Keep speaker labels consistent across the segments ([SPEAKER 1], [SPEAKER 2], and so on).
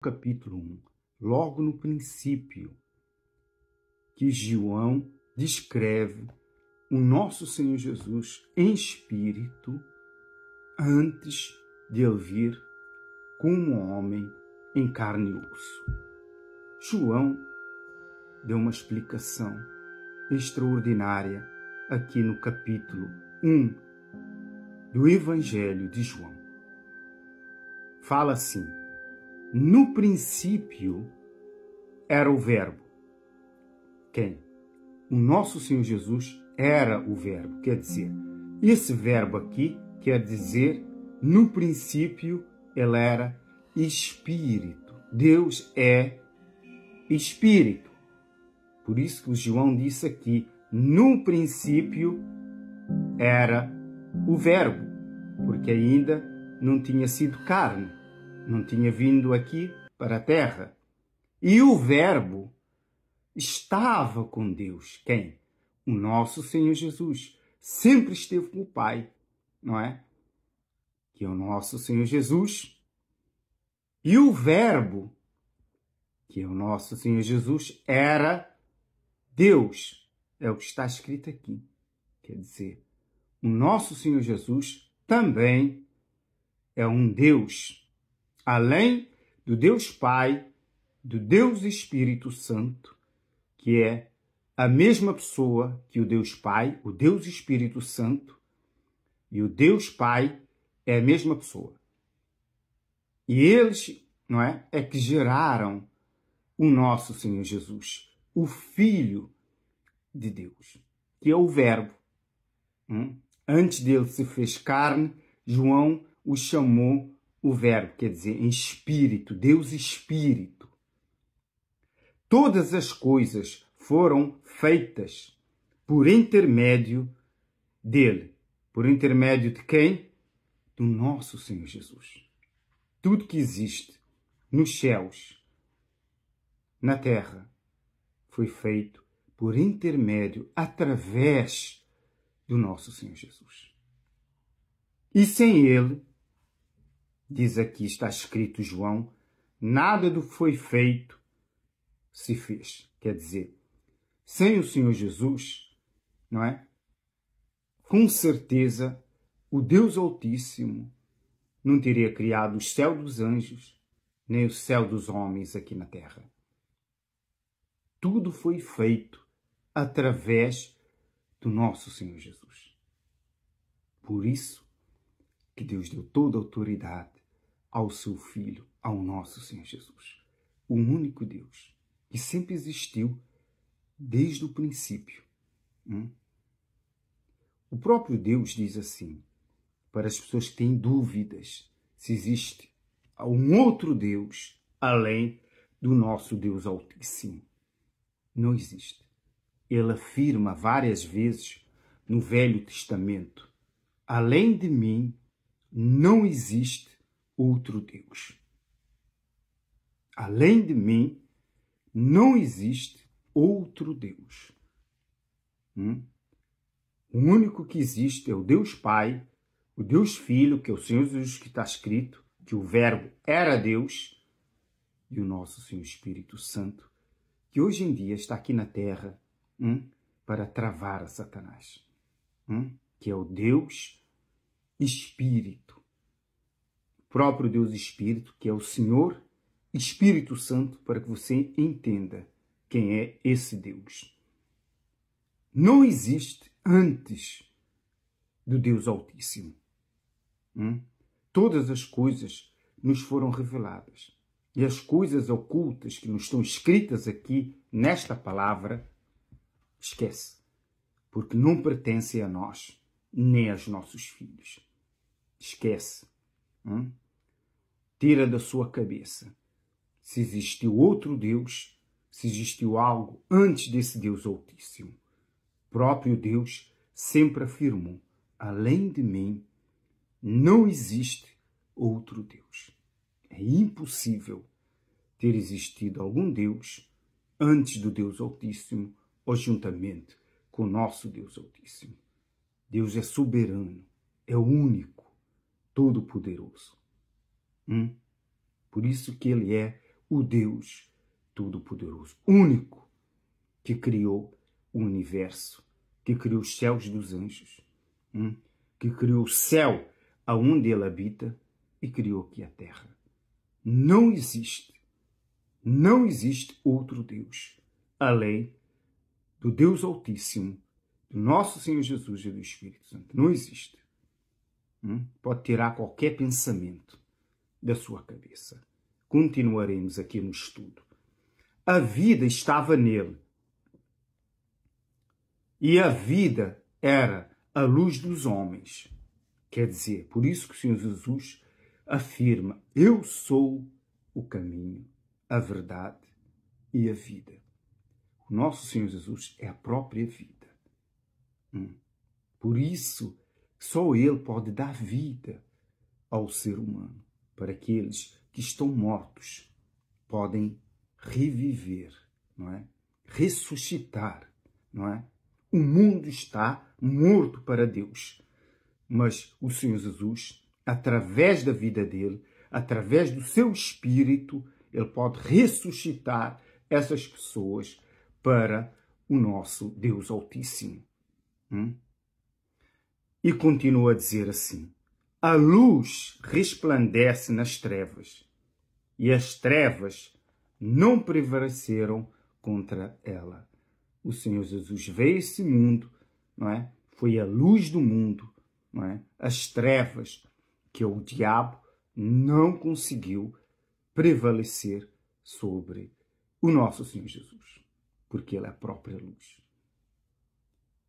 [SPEAKER 1] capítulo 1, logo no princípio, que João descreve o nosso Senhor Jesus em espírito antes de ele vir como homem em carne e osso. João deu uma explicação extraordinária aqui no capítulo 1 do Evangelho de João. Fala assim: no princípio era o Verbo. Quem? O nosso Senhor Jesus era o Verbo. Quer dizer, esse verbo aqui quer dizer, no princípio, ele era Espírito. Deus é Espírito. Por isso que o João disse aqui, no princípio era o Verbo, porque ainda não tinha sido carne, não tinha vindo aqui para a terra. E o Verbo estava com Deus. Quem? O nosso Senhor Jesus. Sempre esteve com o Pai, não é? Que é o nosso Senhor Jesus. E o Verbo, que é o nosso Senhor Jesus, era Deus. É o que está escrito aqui. Quer dizer, o nosso Senhor Jesus também é um Deus. Além do Deus Pai, do Deus Espírito Santo, que é a mesma pessoa que o Deus Pai, o Deus Espírito Santo, e o Deus Pai é a mesma pessoa. E eles, não é que geraram o nosso Senhor Jesus, o Filho de Deus, que é o Verbo. Antes dele se fez carne, João o chamou o Verbo, quer dizer, em espírito, Deus Espírito. Todas as coisas foram feitas por intermédio dele. Por intermédio de quem? Do nosso Senhor Jesus. Tudo que existe nos céus, na terra, foi feito por intermédio, através do nosso Senhor Jesus. E sem ele, diz aqui, está escrito João, nada do que foi feito se fez. Quer dizer, sem o Senhor Jesus, não é? Com certeza, o Deus Altíssimo não teria criado o céu dos anjos, nem o céu dos homens aqui na terra. Tudo foi feito através do nosso Senhor Jesus. Por isso que Deus deu toda a autoridade ao seu Filho, ao nosso Senhor Jesus. O único Deus que sempre existiu desde o princípio. O próprio Deus diz assim, para as pessoas que têm dúvidas se existe um outro Deus além do nosso Deus Altíssimo. Não existe. Ele afirma várias vezes no Velho Testamento, além de mim, não existe outro Deus. Além de mim, não existe outro Deus. O único que existe é o Deus Pai, o Deus Filho, que é o Senhor Jesus, que está escrito, que o Verbo era Deus, e o nosso Senhor Espírito Santo, que hoje em dia está aqui na terra para travar a Satanás, que é o Deus Espírito. O próprio Deus Espírito, que é o Senhor Espírito Santo, para que você entenda quem é esse Deus. Não existe antes do Deus Altíssimo. Todas as coisas nos foram reveladas. E as coisas ocultas que nos estão escritas aqui nesta palavra, esquece. Porque não pertencem a nós, nem aos nossos filhos. Esquece. Tira da sua cabeça. Se existiu outro Deus, se existiu algo antes desse Deus Altíssimo. O próprio Deus sempre afirmou, além de mim, não existe outro Deus. É impossível ter existido algum Deus antes do Deus Altíssimo ou juntamente com o nosso Deus Altíssimo. Deus é soberano, é o único, todo-poderoso. Por isso que ele é o Deus Todo-Poderoso, único, que criou o universo, que criou os céus dos anjos, que criou o céu aonde ele habita e criou aqui a terra. Não existe outro Deus além do Deus Altíssimo, do nosso Senhor Jesus e do Espírito Santo. Não existe. Pode tirar qualquer pensamento da sua cabeça. Continuaremos aqui no estudo. A vida estava nele. E a vida era a luz dos homens. Quer dizer, por isso que o Senhor Jesus afirma: eu sou o caminho, a verdade e a vida. O nosso Senhor Jesus é a própria vida. Por isso, só Ele pode dar vida ao ser humano. Para aqueles que estão mortos, podem reviver, não é? Ressuscitar, não é? O mundo está morto para Deus, mas o Senhor Jesus, através da vida dele, através do seu Espírito, ele pode ressuscitar essas pessoas para o nosso Deus Altíssimo. E continua a dizer assim: a luz resplandece nas trevas, e as trevas não prevaleceram contra ela. O Senhor Jesus veio a esse mundo, não é? Foi a luz do mundo, não é? As trevas que o diabo não conseguiu prevalecer sobre o nosso Senhor Jesus, porque ele é a própria luz.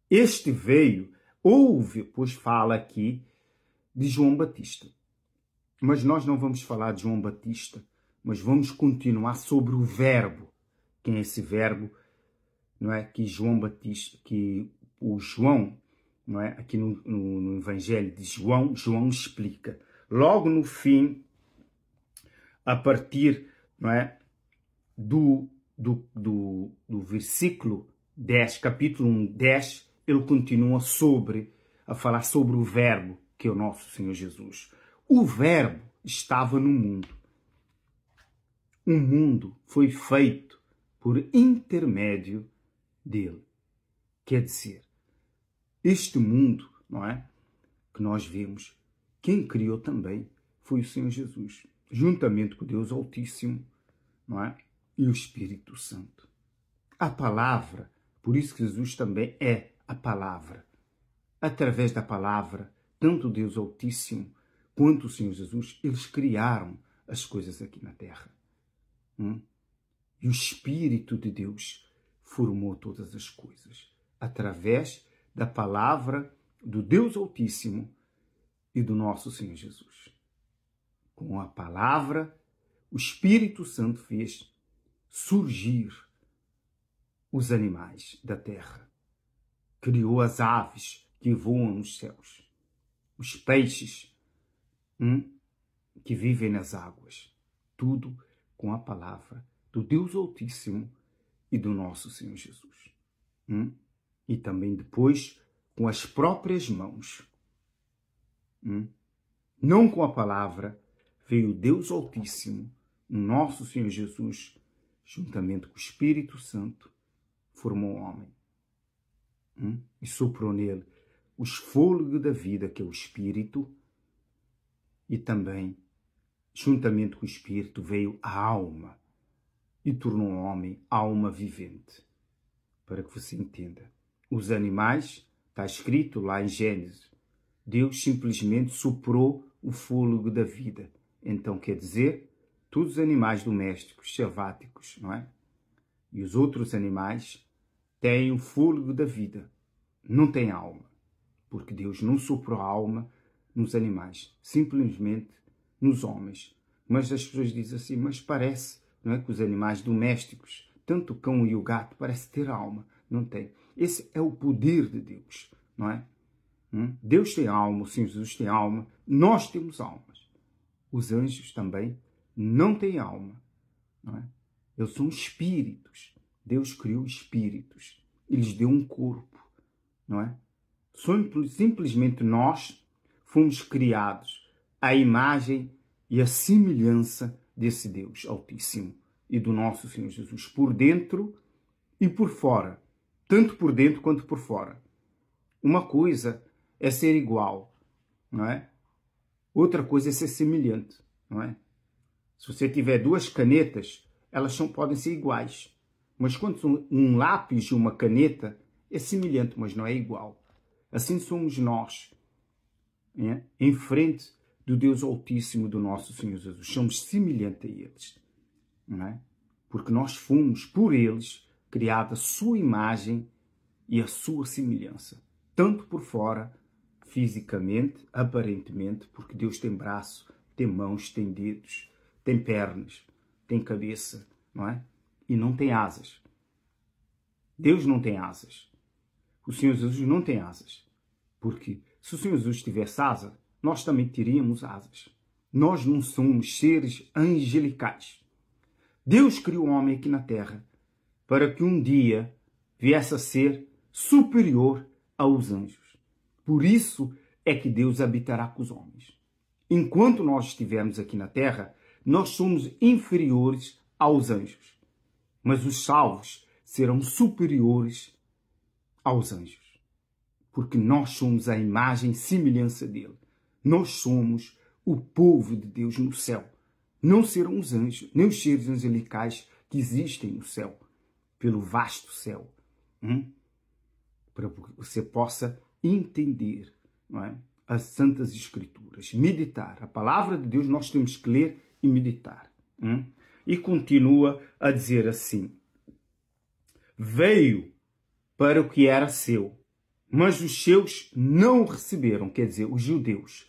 [SPEAKER 1] Este veio, pois fala aqui de João Batista. Mas nós não vamos falar de João Batista, mas vamos continuar sobre o Verbo. Quem é esse Verbo? Não é? Que João Batista, que o João, não é? Aqui no Evangelho de João, João explica. Logo no fim, a partir, não é? do versículo 10, capítulo 1, 10, ele continua a falar sobre o Verbo, que é o nosso Senhor Jesus. O Verbo estava no mundo. O mundo foi feito por intermédio dele. Quer dizer, este mundo, não é? Que nós vemos, quem criou também foi o Senhor Jesus, juntamente com Deus Altíssimo, não é? E o Espírito Santo. A palavra, por isso que Jesus também é a palavra. Através da palavra, tanto Deus Altíssimo quanto o Senhor Jesus, eles criaram as coisas aqui na terra. E o Espírito de Deus formou todas as coisas através da palavra do Deus Altíssimo e do nosso Senhor Jesus. Com a palavra, o Espírito Santo fez surgir os animais da terra. Criou as aves que voam nos céus, os peixes que vivem nas águas. Tudo com a palavra do Deus Altíssimo e do nosso Senhor Jesus. E também depois com as próprias mãos. Não com a palavra, veio o Deus Altíssimo, o nosso Senhor Jesus, juntamente com o Espírito Santo, formou o homem. E soprou nele os fôlegos da vida, que é o Espírito, e também, juntamente com o Espírito, veio a alma e tornou o homem alma vivente. Para que você entenda. Os animais, está escrito lá em Gênesis, Deus simplesmente soprou o fôlego da vida. Então, quer dizer, todos os animais domésticos, selváticos, não é? E os outros animais têm o fôlego da vida. Não têm alma. Porque Deus não soprou a alma nos animais, simplesmente nos homens. Mas as pessoas dizem assim, mas parece, não é, que os animais domésticos, tanto o cão e o gato, parece ter alma. Não tem. Esse é o poder de Deus, não é? Deus tem alma, o Senhor Jesus tem alma, nós temos almas. Os anjos também não têm alma, não é? Eles são espíritos. Deus criou espíritos e lhes deu um corpo, não é? Simplesmente nós fomos criados à imagem e à semelhança desse Deus Altíssimo, e do nosso Senhor Jesus, por dentro e por fora, tanto por dentro quanto por fora. Uma coisa é ser igual, não é? Outra coisa é ser semelhante, não é? Se você tiver duas canetas, elas podem ser iguais. Mas quando um lápis e uma caneta é semelhante, mas não é igual. Assim somos nós, né? Em frente do Deus Altíssimo, do nosso Senhor Jesus. Somos semelhantes a eles, não é? Porque nós fomos, por eles, criada a sua imagem e a sua semelhança. Tanto por fora, fisicamente, aparentemente, porque Deus tem braço, tem mãos, tem dedos, tem pernas, tem cabeça, não é? E não tem asas. Deus não tem asas. O Senhor Jesus não tem asas. Porque se o Senhor Jesus tivesse asa, nós também teríamos asas. Nós não somos seres angelicais. Deus criou o homem aqui na terra para que um dia viesse a ser superior aos anjos. Por isso é que Deus habitará com os homens. Enquanto nós estivermos aqui na terra, nós somos inferiores aos anjos. Mas os salvos serão superiores aos anjos. Porque nós somos a imagem e semelhança dele. Nós somos o povo de Deus no céu. Não serão os anjos, nem os seres angelicais que existem no céu, pelo vasto céu. Para que você possa entender, não é? As Santas Escrituras, meditar. A palavra de Deus nós temos que ler e meditar. E continua a dizer assim: veio para o que era seu, mas os seus não o receberam. Quer dizer, os judeus.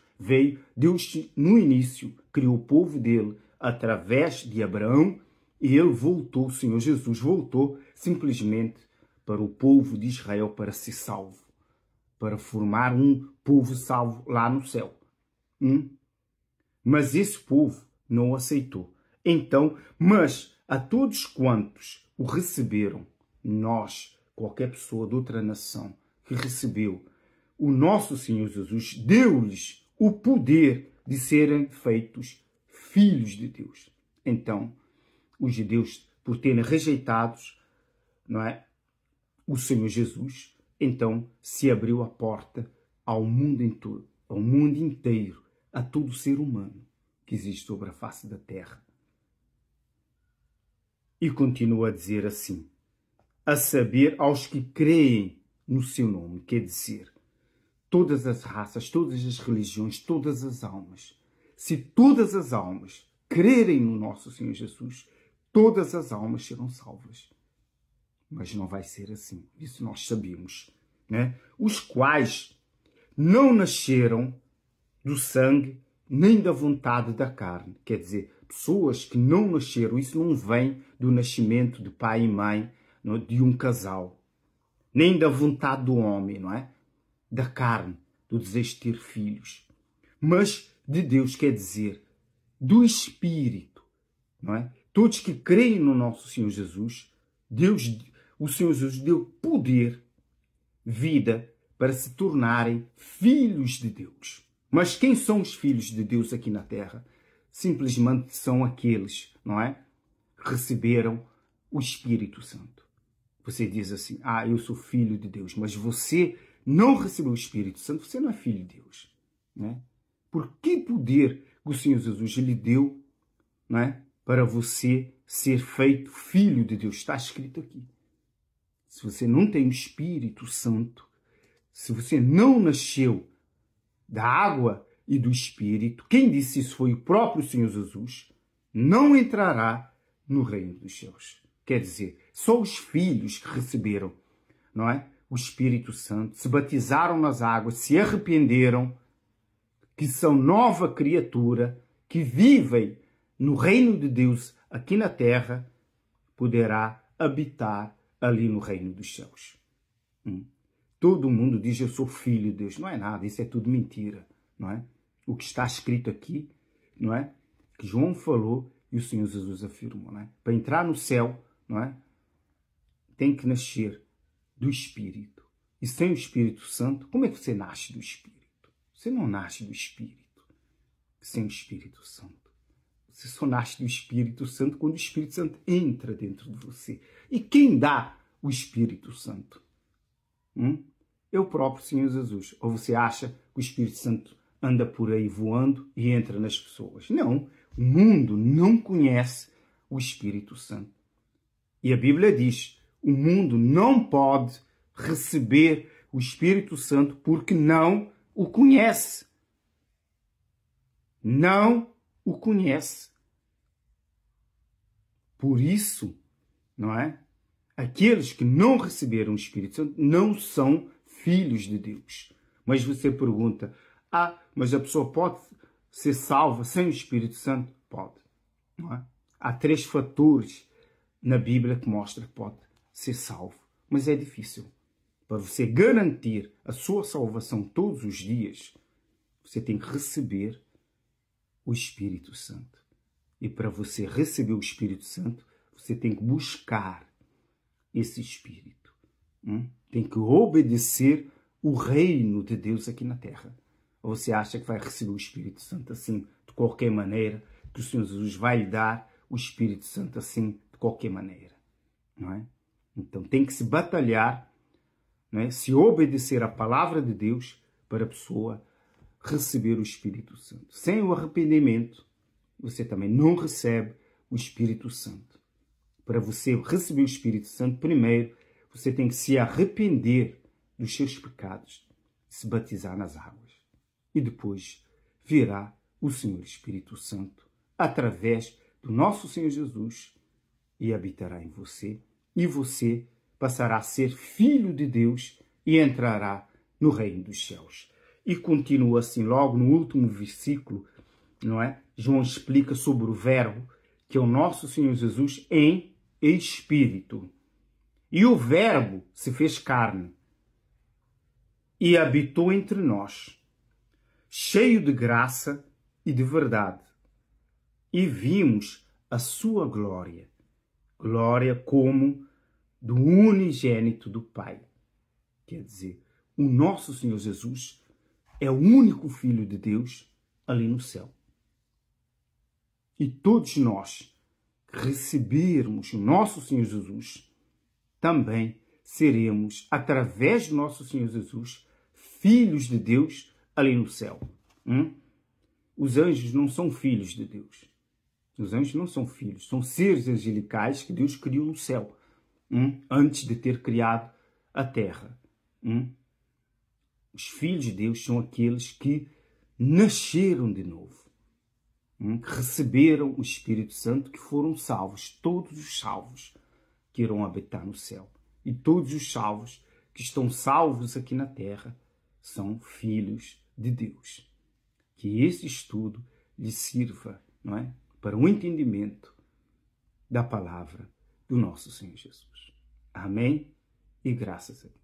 [SPEAKER 1] Deus no início criou o povo dele através de Abraão e ele voltou, o Senhor Jesus voltou simplesmente para o povo de Israel para ser salvo, para formar um povo salvo lá no céu. Mas esse povo não o aceitou. Então, mas a todos quantos o receberam, nós, qualquer pessoa de outra nação que recebeu o nosso Senhor Jesus, deu-lhes o poder de serem feitos filhos de Deus. Então, os judeus, por terem rejeitado, não é, o Senhor Jesus, então se abriu a porta ao mundo inteiro, a todo ser humano que existe sobre a face da terra. E continua a dizer assim: a saber, aos que creem no seu nome, quer dizer, todas as raças, todas as religiões, todas as almas. Se todas as almas crerem no nosso Senhor Jesus, todas as almas serão salvas. Mas não vai ser assim, isso nós sabemos, né? Os quais não nasceram do sangue, nem da vontade da carne. Quer dizer, pessoas que não nasceram, isso não vem do nascimento de pai e mãe, não, de um casal. Nem da vontade do homem, não é? Da carne, do desejo de ter filhos. Mas de Deus, quer dizer, do Espírito, não é? Todos que creem no nosso Senhor Jesus, o Senhor Jesus deu poder, vida, para se tornarem filhos de Deus. Mas quem são os filhos de Deus aqui na terra? Simplesmente são aqueles, não é? Que receberam o Espírito Santo. Você diz assim: eu sou filho de Deus, mas você não recebeu o Espírito Santo, você não é filho de Deus, né? Por que poder que o Senhor Jesus lhe deu, não é? Para você ser feito filho de Deus? Está escrito aqui. Se você não tem o Espírito Santo, se você não nasceu da água e do Espírito, quem disse isso foi o próprio Senhor Jesus, não entrará no reino dos céus. Quer dizer, só os filhos que receberam, não é, o Espírito Santo, se batizaram nas águas, se arrependeram, que são nova criatura, que vivem no reino de Deus aqui na terra, poderá habitar ali no reino dos céus. Todo mundo diz: eu sou filho de Deus. Não é nada, isso é tudo mentira, não é? O que está escrito aqui, não é? Que João falou e o Senhor Jesus afirmou, não é? Para entrar no céu, não é? Tem que nascer do Espírito. E sem o Espírito Santo, como é que você nasce do Espírito? Você não nasce do Espírito sem o Espírito Santo. Você só nasce do Espírito Santo quando o Espírito Santo entra dentro de você. E quem dá o Espírito Santo? É o próprio Senhor Jesus. Ou você acha que o Espírito Santo anda por aí voando e entra nas pessoas? Não. O mundo não conhece o Espírito Santo. E a Bíblia diz, o mundo não pode receber o Espírito Santo porque não o conhece. Não o conhece. Por isso, não é? Aqueles que não receberam o Espírito Santo não são filhos de Deus. Mas você pergunta, mas a pessoa pode ser salva sem o Espírito Santo? Pode. Não é? Há 3 fatores na Bíblia que mostram que pode ser salvo. Mas é difícil. Para você garantir a sua salvação todos os dias, você tem que receber o Espírito Santo. E para você receber o Espírito Santo, você tem que buscar esse Espírito. Tem que obedecer o reino de Deus aqui na terra. Ou você acha que vai receber o Espírito Santo assim, de qualquer maneira, que o Senhor Jesus vai lhe dar o Espírito Santo assim, de qualquer maneira? Não é? Então tem que se batalhar, não é? Se obedecer à palavra de Deus para a pessoa receber o Espírito Santo. Sem o arrependimento, você também não recebe o Espírito Santo. Para você receber o Espírito Santo, primeiro, você tem que se arrepender dos seus pecados, se batizar nas águas. E depois virá o Senhor Espírito Santo através do nosso Senhor Jesus e habitará em você. E você passará a ser filho de Deus e entrará no reino dos céus. E continua assim, logo no último versículo, não é? João explica sobre o verbo, que é o nosso Senhor Jesus em espírito. E o verbo se fez carne e habitou entre nós, cheio de graça e de verdade. E vimos a sua glória, glória como do unigênito do Pai. Quer dizer, o nosso Senhor Jesus é o único Filho de Deus ali no céu. E todos nós que recebermos o nosso Senhor Jesus, também seremos, através do nosso Senhor Jesus, filhos de Deus ali no céu. Os anjos não são filhos de Deus. Os anjos não são filhos, são seres angelicais que Deus criou no céu, antes de ter criado a terra. Os filhos de Deus são aqueles que nasceram de novo, que receberam o Espírito Santo, que foram salvos, todos os salvos que irão habitar no céu. E todos os salvos que estão salvos aqui na terra são filhos de Deus. Que esse estudo lhe sirva, não é, para o entendimento da palavra do nosso Senhor Jesus. Amém? E graças a Deus.